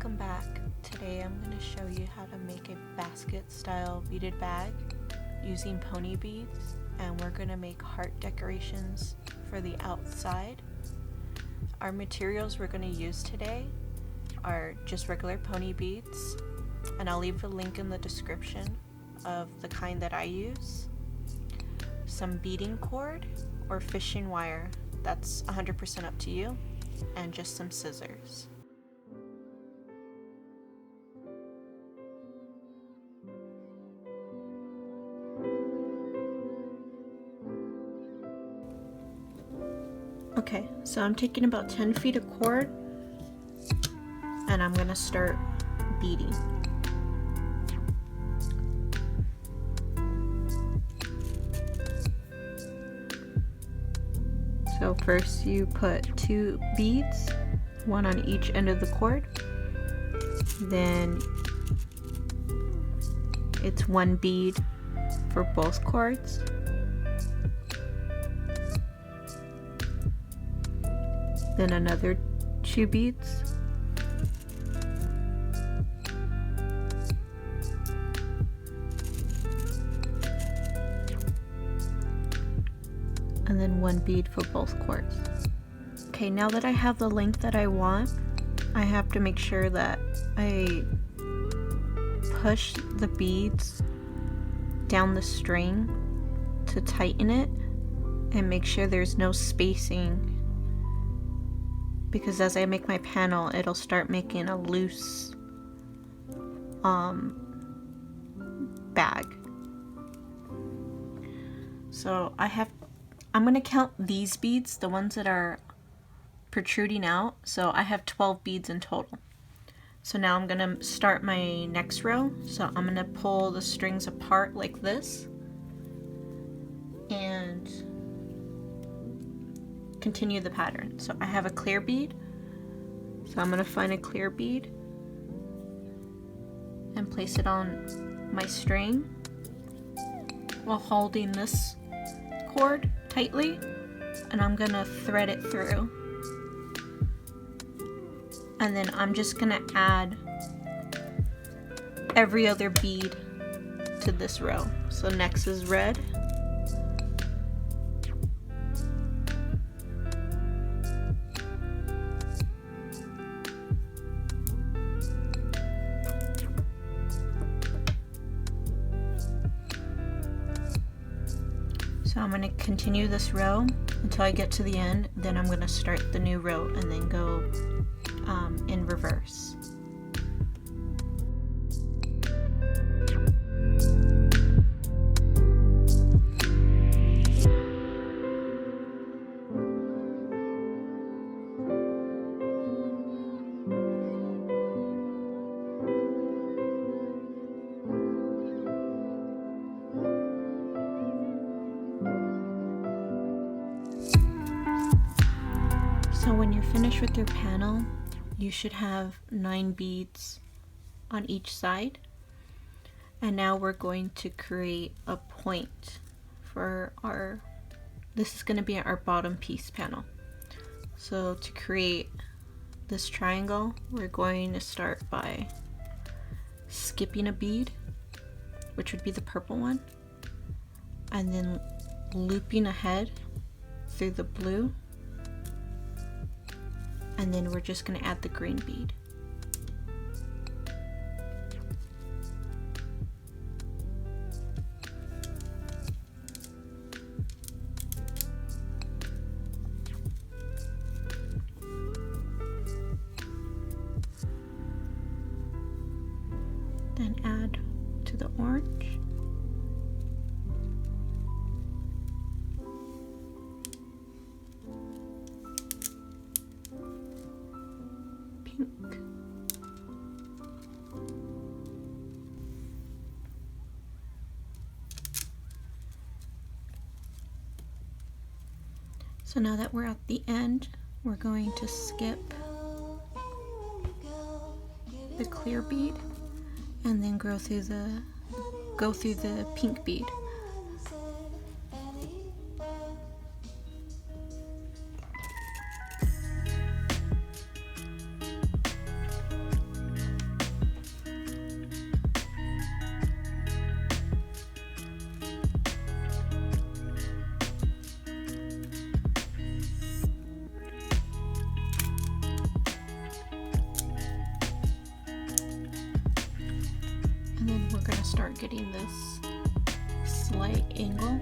Welcome back. Today I'm going to show you how to make a basket style beaded bag using pony beads, and we're going to make heart decorations for the outside. Our materials we're going to use today are just regular pony beads, and I'll leave a link in the description of the kind that I use, some beading cord or fishing wire, that's 100% up to you, and just some scissors. Okay, so I'm taking about 10 feet of cord and I'm gonna start beading. So first you put 2 beads, one on each end of the cord. Then it's 1 bead for both cords. Then another 2 beads. And then 1 bead for both cords. Okay, now that I have the length that I want, I have to make sure that I push the beads down the string to tighten it and make sure there's no spacing, because as I make my panel it'll start making a loose bag. So I'm gonna count these beads, the ones that are protruding out. So I have 12 beads in total. So now I'm gonna start my next row. So I'm gonna pull the strings apart like this and continue the pattern. So I have a clear bead, so I'm gonna find a clear bead and place it on my string while holding this cord tightly, and I'm gonna thread it through, and then I'm just gonna add every other bead to this row. So next is red, so I'm going to continue this row until I get to the end, then I'm going to start the new row and then go in reverse. So when you're finished with your panel, you should have 9 beads on each side. And now we're going to create a point for this is going to be our bottom piece panel. So to create this triangle, we're going to start by skipping a bead, which would be the purple one, and then looping ahead through the blue. And then we're just going to add the green bead. Then add to the orange. So now that we're at the end, we're going to skip the clear bead and then go through the pink bead. getting this slight angle.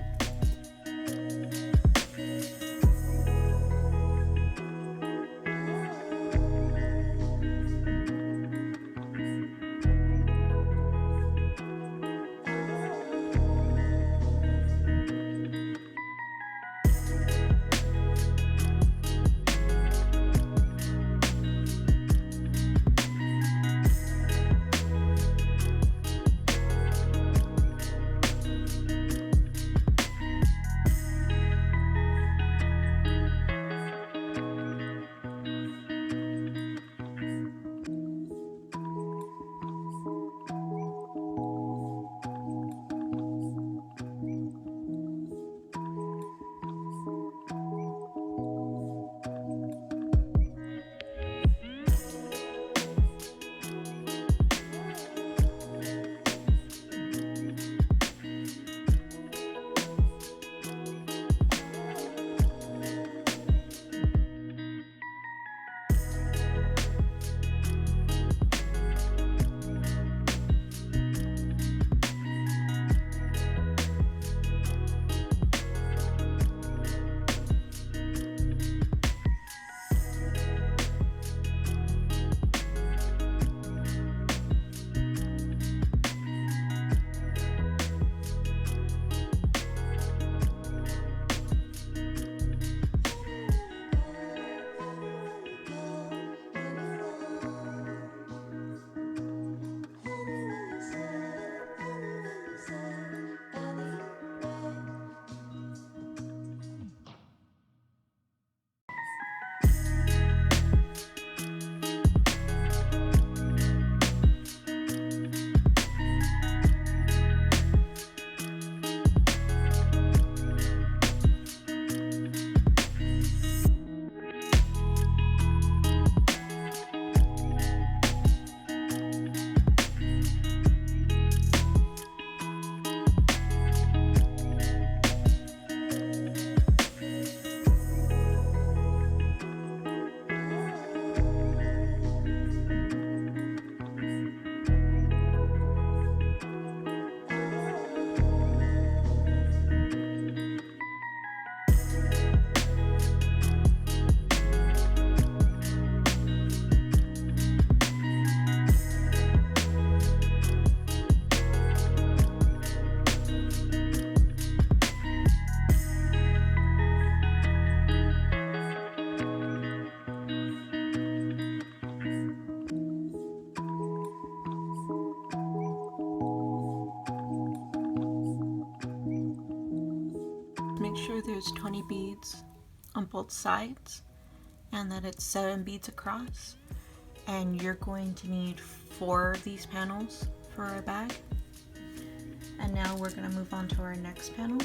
Make sure there's 20 beads on both sides and that it's 7 beads across, and you're going to need 4 of these panels for our bag. And now we're going to move on to our next panel,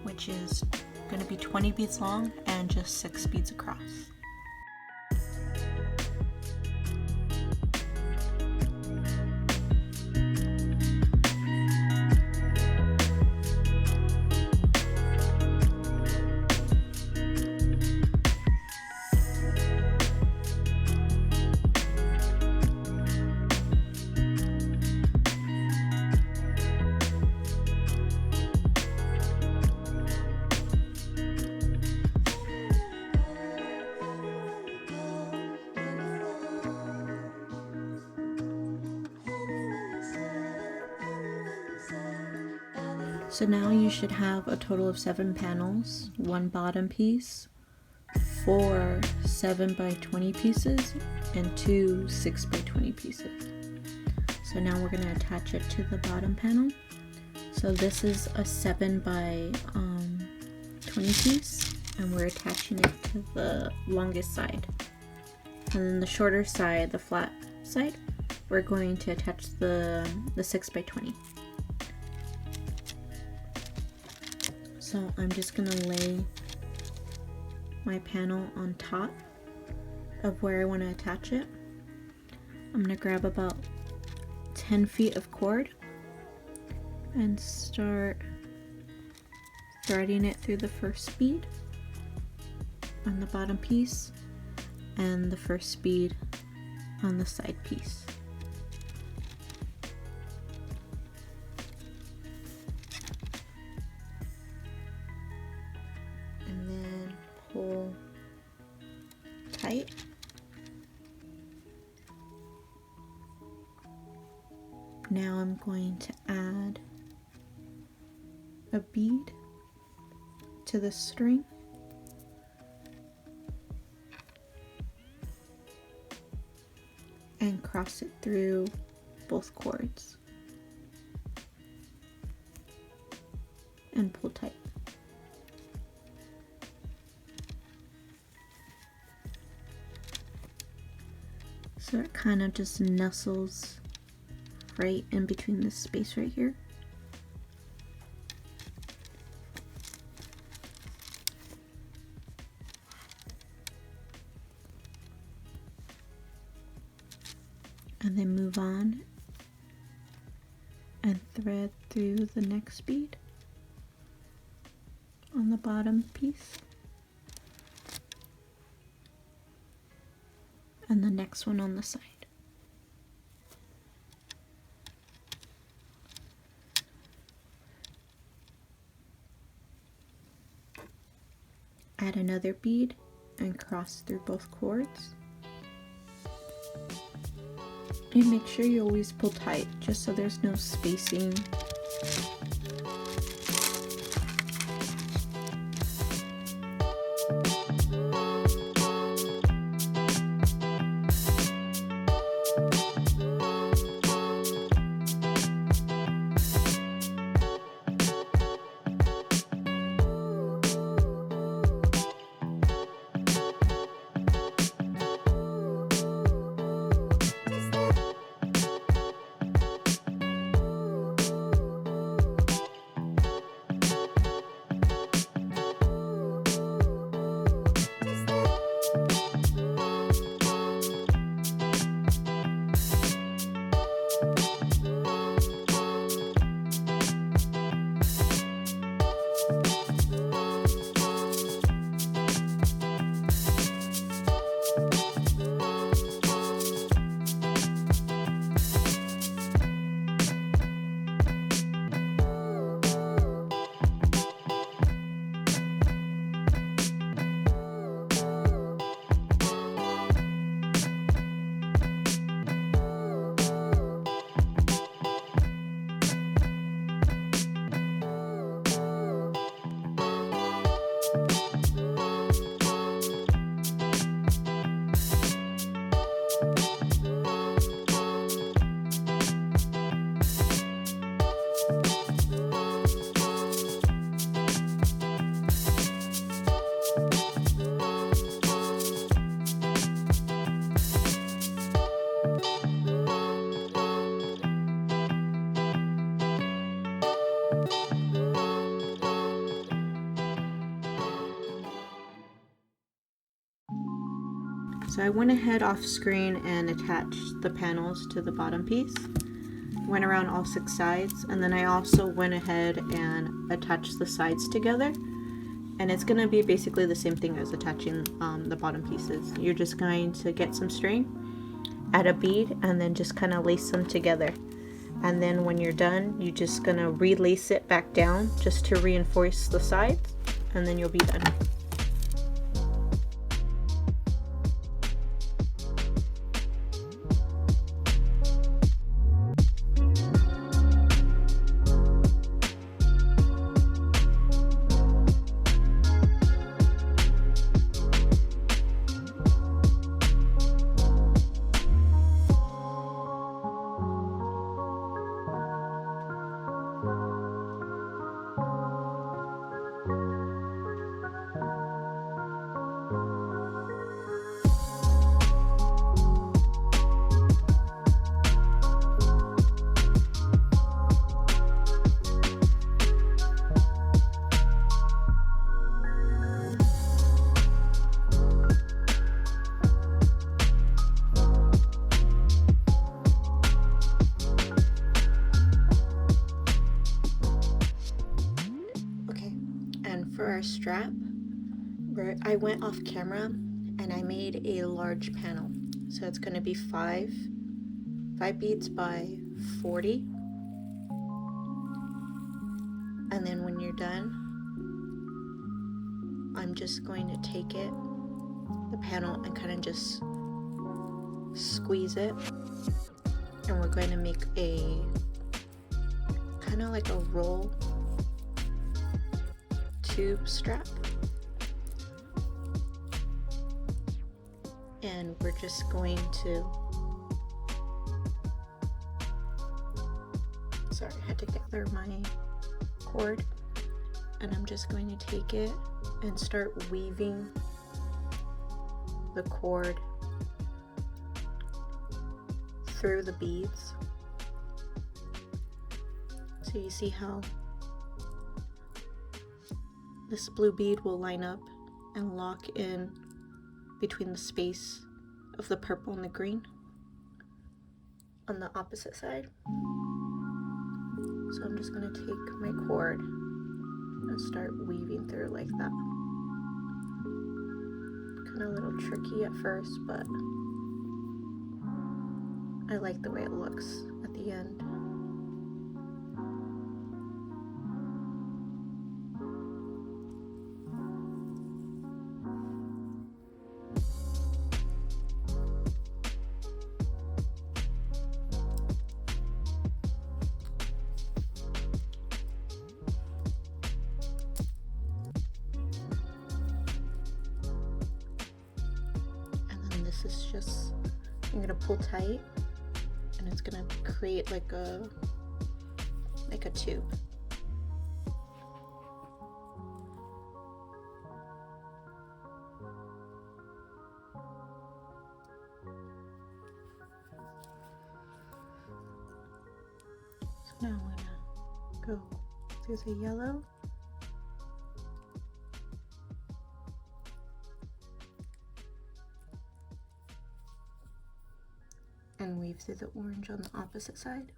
which is going to be 20 beads long and just 6 beads across. So now you should have a total of 7 panels, 1 bottom piece, 4 7 by 20 pieces, and 2 6 by 20 pieces. So now we're going to attach it to the bottom panel. So this is a 7 by 20 piece, and we're attaching it to the longest side. And then the shorter side, the flat side, we're going to attach the 6 by 20. So I'm just going to lay my panel on top of where I want to attach it. I'm going to grab about 10 feet of cord and start threading it through the first bead on the bottom piece and the first bead on the side piece. tight. Now I'm going to add a bead to the string. And cross it through both cords. And pull tight. So it kind of just nestles right in between this space right here. And then move on and thread through the next bead on the bottom piece. And the next one on the side. Add another bead and cross through both cords. And make sure you always pull tight, just so there's no spacing. So I went ahead off screen and attached the panels to the bottom piece. Went around all 6 sides, and then I also went ahead and attached the sides together. And it's going to be basically the same thing as attaching the bottom pieces. You're just going to get some string, add a bead, and then just kind of lace them together. And then when you're done, you're just going to relace it back down just to reinforce the sides, and then you'll be done. For our strap, I went off camera and I made a large panel. So it's going to be 5 beads by 40. And then when you're done, I'm just going to take it the panel and kind of just squeeze it, and we're going to make a kind of like a roll tube strap, and we're just going to, sorry, I had to gather my cord, and I'm just going to take it and start weaving the cord through the beads. So you see how this blue bead will line up and lock in between the space of the purple and the green on the opposite side. So I'm just going to take my cord and start weaving through like that. Kind of a little tricky at first, but I like the way it looks at the end. This is just, I'm gonna pull tight, and it's gonna create like a tube. So now I'm gonna go through the yellow. And weave through the orange on the opposite side.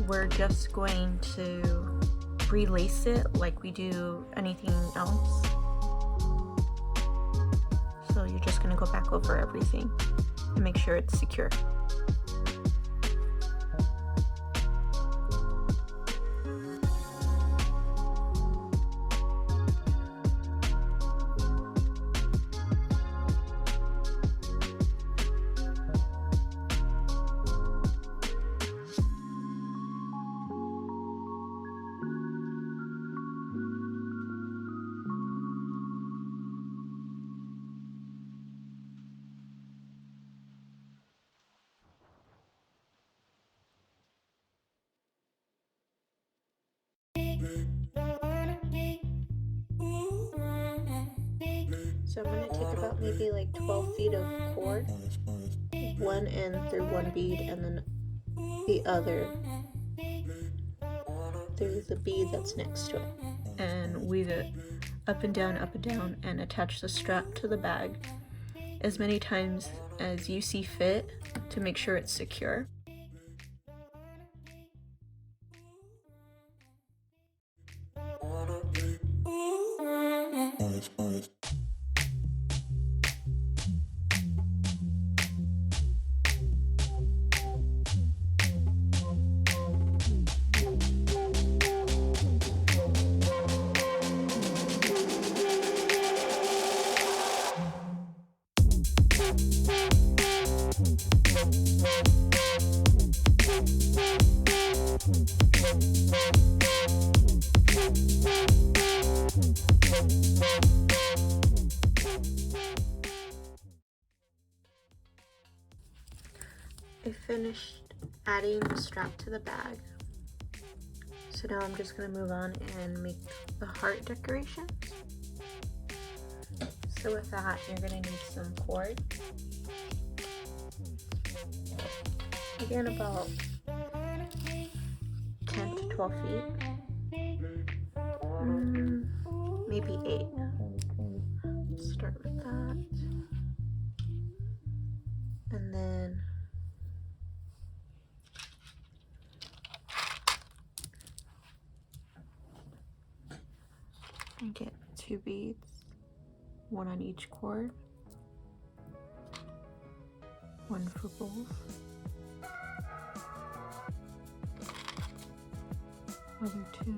We're just going to relace it like we do anything else. So you're just going to go back over everything and make sure it's secure. So I'm going to take about maybe like 12 feet of cord, one end through one bead and then the other through the bead that's next to it, and weave it up and down, and attach the strap to the bag as many times as you see fit to make sure it's secure. I finished adding the strap to the bag, so now I'm just going to move on and make the heart decorations. So with that, you're going to need some cord, again, about 10 to 12 feet. Maybe 8. Let's start with that. And then I get 2 beads, 1 on each cord, 1 for both. Other 2.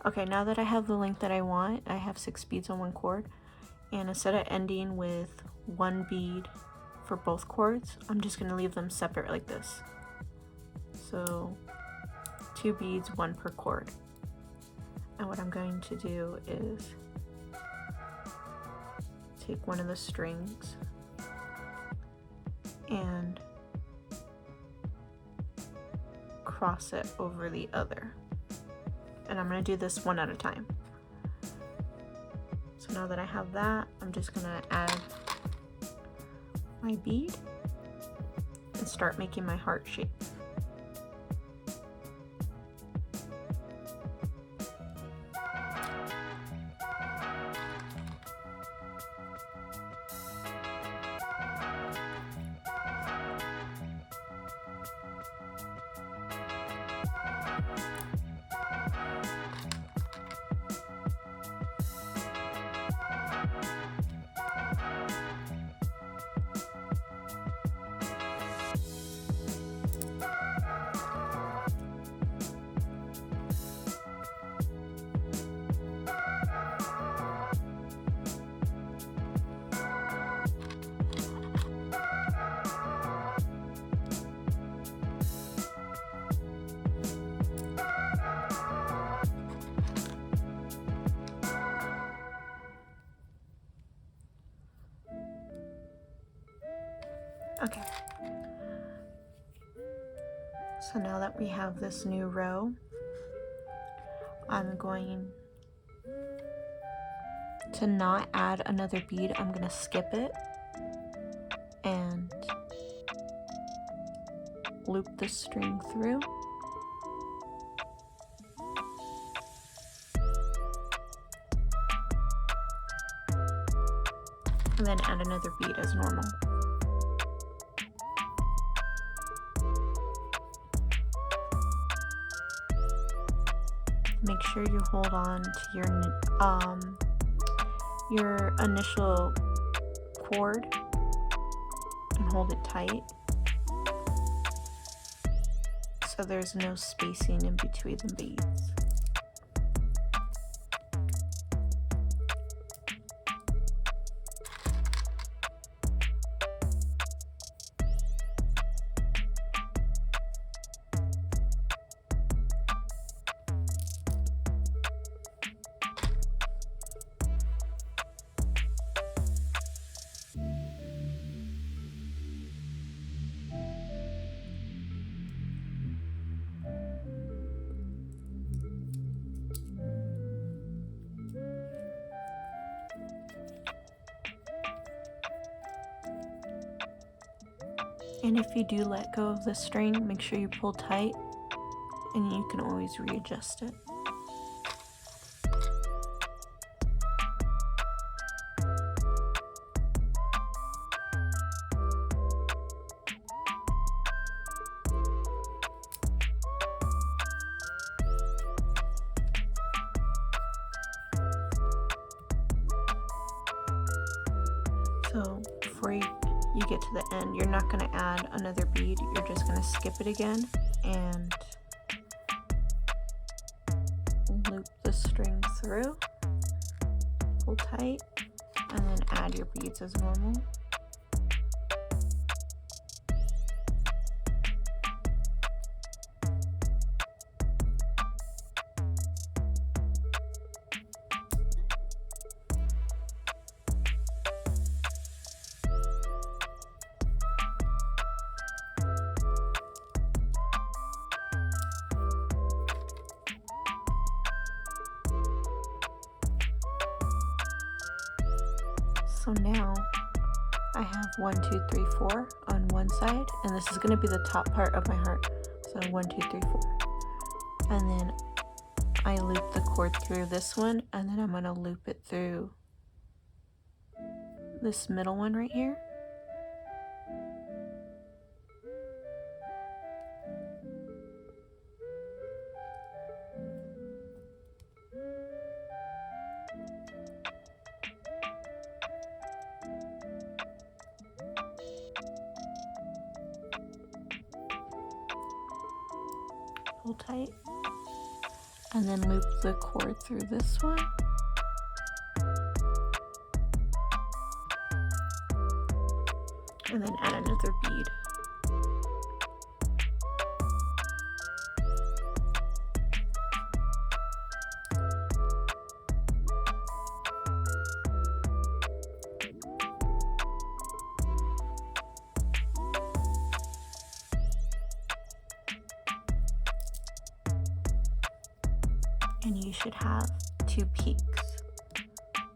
Okay, now that I have the length that I want, I have 6 beads on 1 cord, and instead of ending with 1 bead for both cords, I'm just going to leave them separate like this. So 2 beads, 1 per cord. And what I'm going to do is take one of the strings and cross it over the other. And I'm going to do this one at a time. So now that I have that, I'm just going to add my bead and start making my heart shape. Okay, so now that we have this new row, I'm going to not add another bead. I'm going to skip it and loop the string through. And then add another bead as normal. Make sure you hold on to your initial cord and hold it tight so there's no spacing in between the beads. And if you do let go of the string, make sure you pull tight, and you can always readjust it. So before you get to the end, you're not going to add another bead, you're just going to skip it again and loop the string through, pull tight, and then add your beads as normal. So now I have 1, 2, 3, 4 on one side, and this is going to be the top part of my heart. So 1, 2, 3, 4. And then I loop the cord through this one, and then I'm going to loop it through this middle one right here. Pull tight, and then loop the cord through this one. And then add another bead. And you should have 2 peaks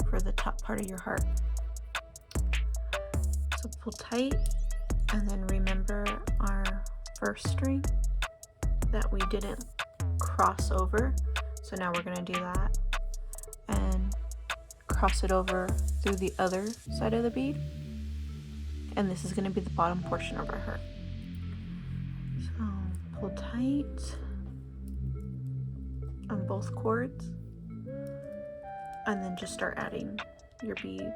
for the top part of your heart. So pull tight, and then remember our first string that we didn't cross over. So now we're going to do that and cross it over through the other side of the bead. And this is going to be the bottom portion of our heart. So pull tight on both cords, and then just start adding your beads.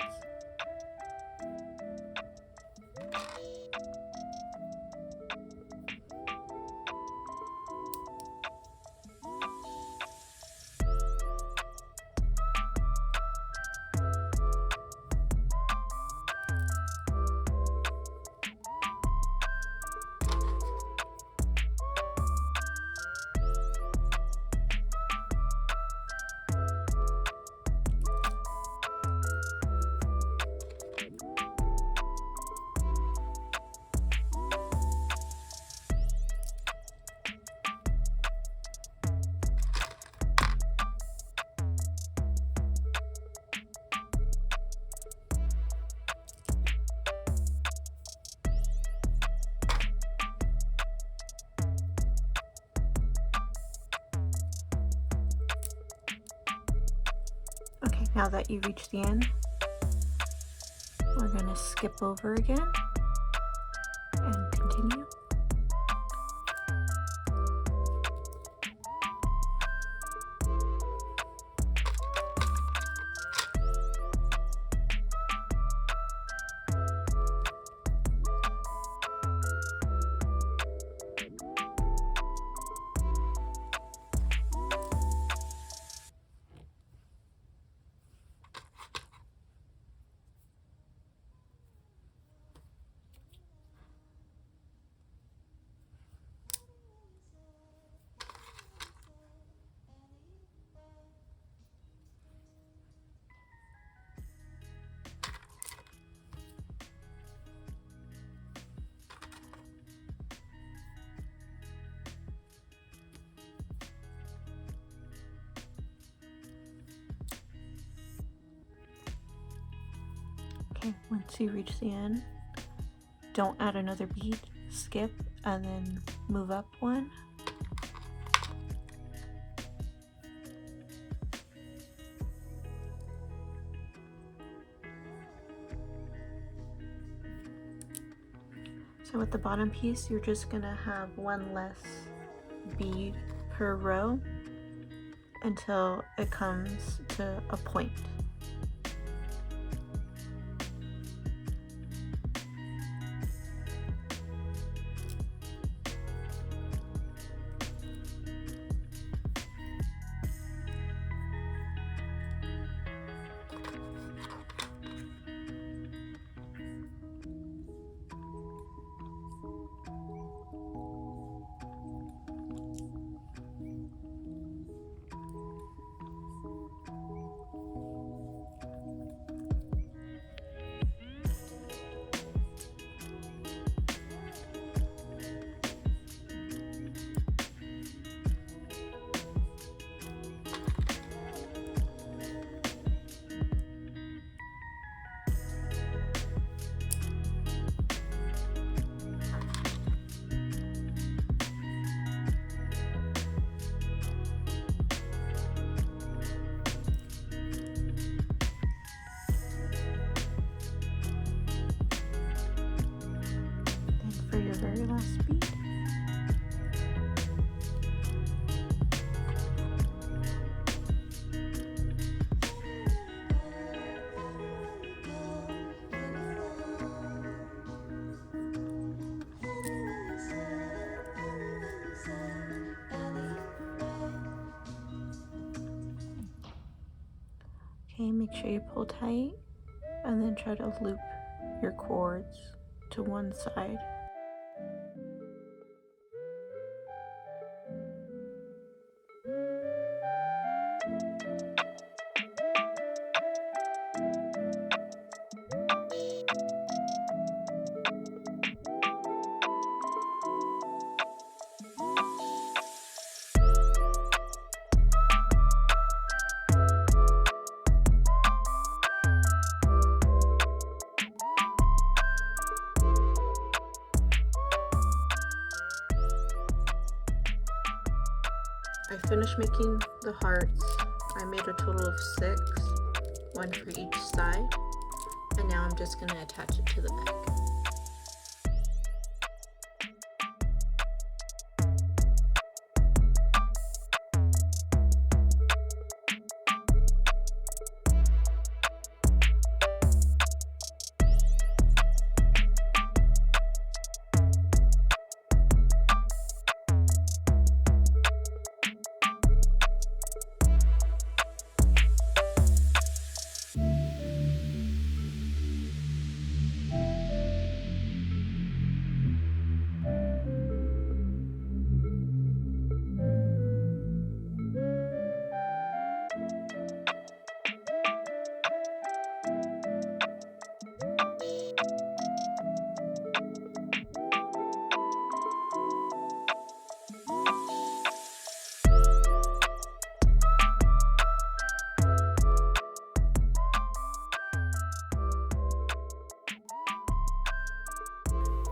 Okay, now that you reach the end, we're going to skip over again and continue. Okay, once you reach the end, don't add another bead. skip and then move up one. So with the bottom piece, you're just gonna have one less bead per row until it comes to a point. For your very last bead. Okay, make sure you pull tight and then try to loop your cords to one side. I finished making the hearts. I made a total of 6, one for each side, and now I'm just going to attach it to the back.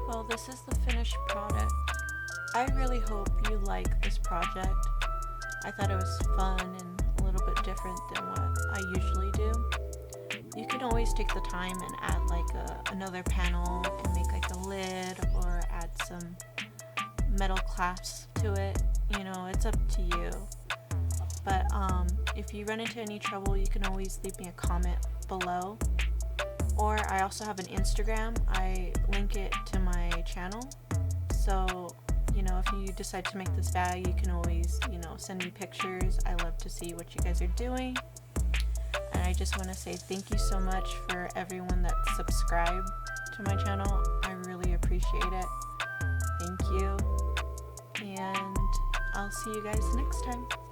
Well, this is the finished product. I really hope you like this project. I thought it was fun and a little bit different than what I usually do. You can always take the time and add like another panel and make like a lid or add some metal clasps to it. You know, it's up to you. But if you run into any trouble, you can always leave me a comment below. Or I also have an Instagram. I link it to my channel. So, you know, if you decide to make this bag, you can always, you know, send me pictures. I love to see what you guys are doing. And I just want to say thank you so much for everyone that subscribed to my channel. I really appreciate it. Thank you. And I'll see you guys next time.